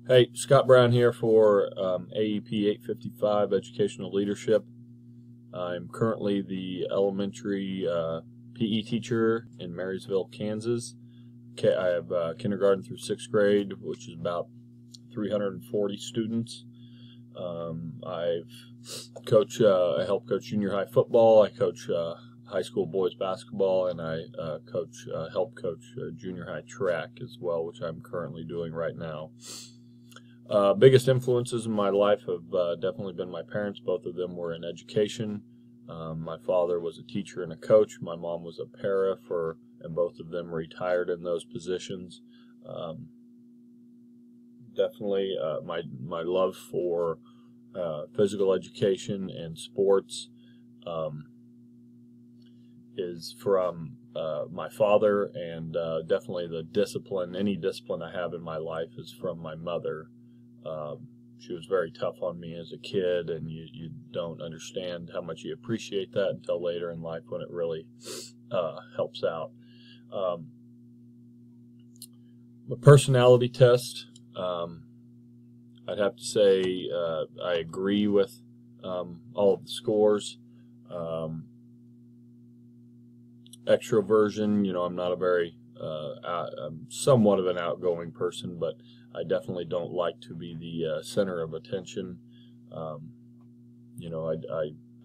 Hey, Scott Brown here for AEP 855 Educational Leadership. I'm currently the elementary PE teacher in Marysville, Kansas. I have kindergarten through 6th grade, which is about 340 students. I help coach junior high football. I coach high school boys basketball, and I help coach junior high track as well, which I'm currently doing right now. Biggest influences in my life have definitely been my parents. Both of them were in education. My father was a teacher and a coach. My mom was a para and both of them retired in those positions. Definitely my love for physical education and sports is from my father, and definitely any discipline I have in my life is from my mother. She was very tough on me as a kid, and you don't understand how much you appreciate that until later in life when it really helps out. The personality test, I'd have to say I agree with all of the scores. Extroversion, I'm not I'm somewhat of an outgoing person, but I definitely don't like to be the center of attention. I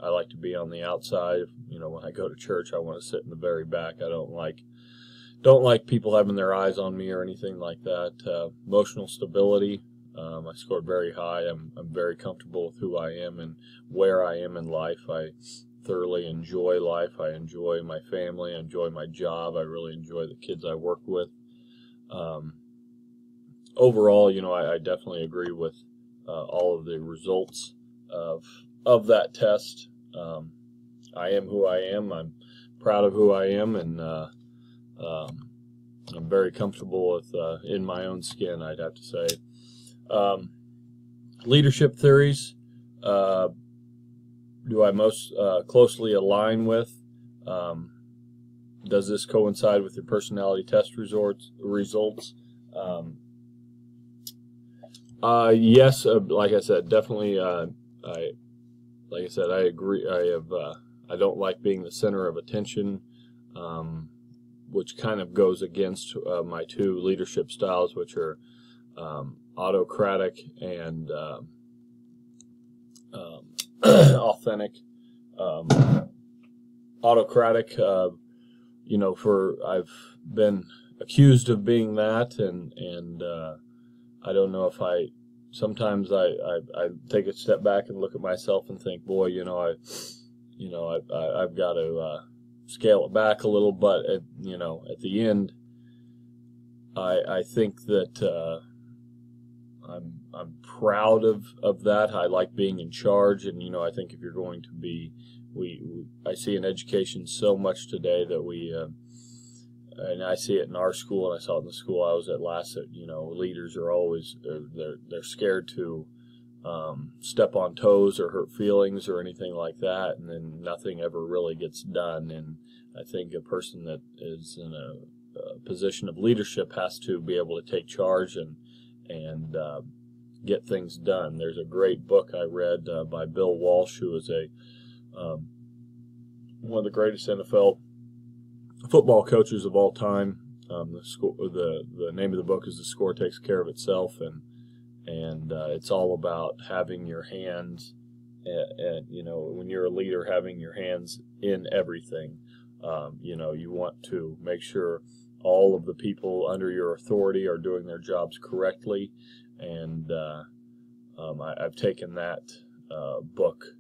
like to be on the outside. When I go to church, I want to sit in the very back. I don't like people having their eyes on me or anything like that. Emotional stability, I scored very high. I'm very comfortable with who I am and where I am in life. I thoroughly enjoy life. I enjoy my family. I enjoy my job. I really enjoy the kids I work with. Overall, I definitely agree with all of the results of that test. I am who I am. I'm proud of who I am, and I'm very comfortable with in my own skin, I'd have to say. Leadership theories. Do I most closely align with? Does this coincide with your personality test results? Yes, like I said, definitely. I agree. I don't like being the center of attention, which kind of goes against my two leadership styles, which are autocratic and authentic. Autocratic, I've been accused of being that, and I don't know if sometimes I take a step back and look at myself and think, boy, I've got to scale it back a little, but at the end, I think that I'm proud of that. I like being in charge, and I think if you're going to be, I see in education so much today that and I see it in our school, and I saw it in the school I was at last. That leaders are always they're scared to step on toes or hurt feelings or anything like that, and then nothing ever really gets done. And I think a person that is in a position of leadership has to be able to take charge and get things done. There's a great book I read by Bill Walsh, who is one of the greatest NFL football coaches of all time. The name of the book is "The Score Takes Care of Itself," and it's all about having your hands, when you're a leader, having your hands in everything. You want to make sure all of the people under your authority are doing their jobs correctly, and I've taken that book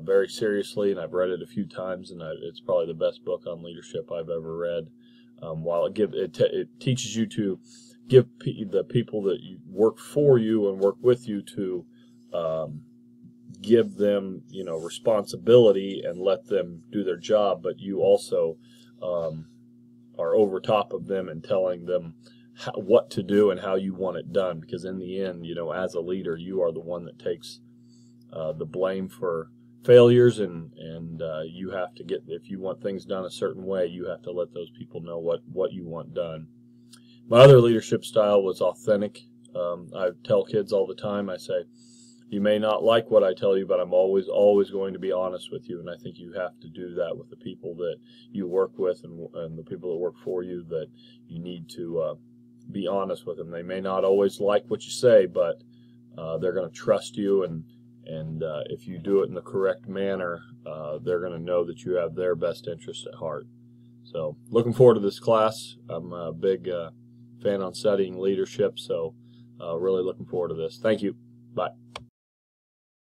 very seriously, and I've read it a few times, and it's probably the best book on leadership I've ever read. While it teaches you to give the people that work for you and work with you to give them responsibility and let them do their job, but you also are over top of them and telling them what to do and how you want it done, because in the end, as a leader, you are the one that takes the blame for failures, and you have to if you want things done a certain way, you have to let those people know what you want done. My other leadership style was authentic. I tell kids all the time, I say, you may not like what I tell you, but I'm always going to be honest with you, and I think you have to do that with the people that you work with and the people that work for you, that you need to be honest with them. They may not always like what you say, but they're going to trust you, and if you do it in the correct manner, they're going to know that you have their best interest at heart. So looking forward to this class. I'm a big fan on studying leadership, so really looking forward to this. Thank you. Bye.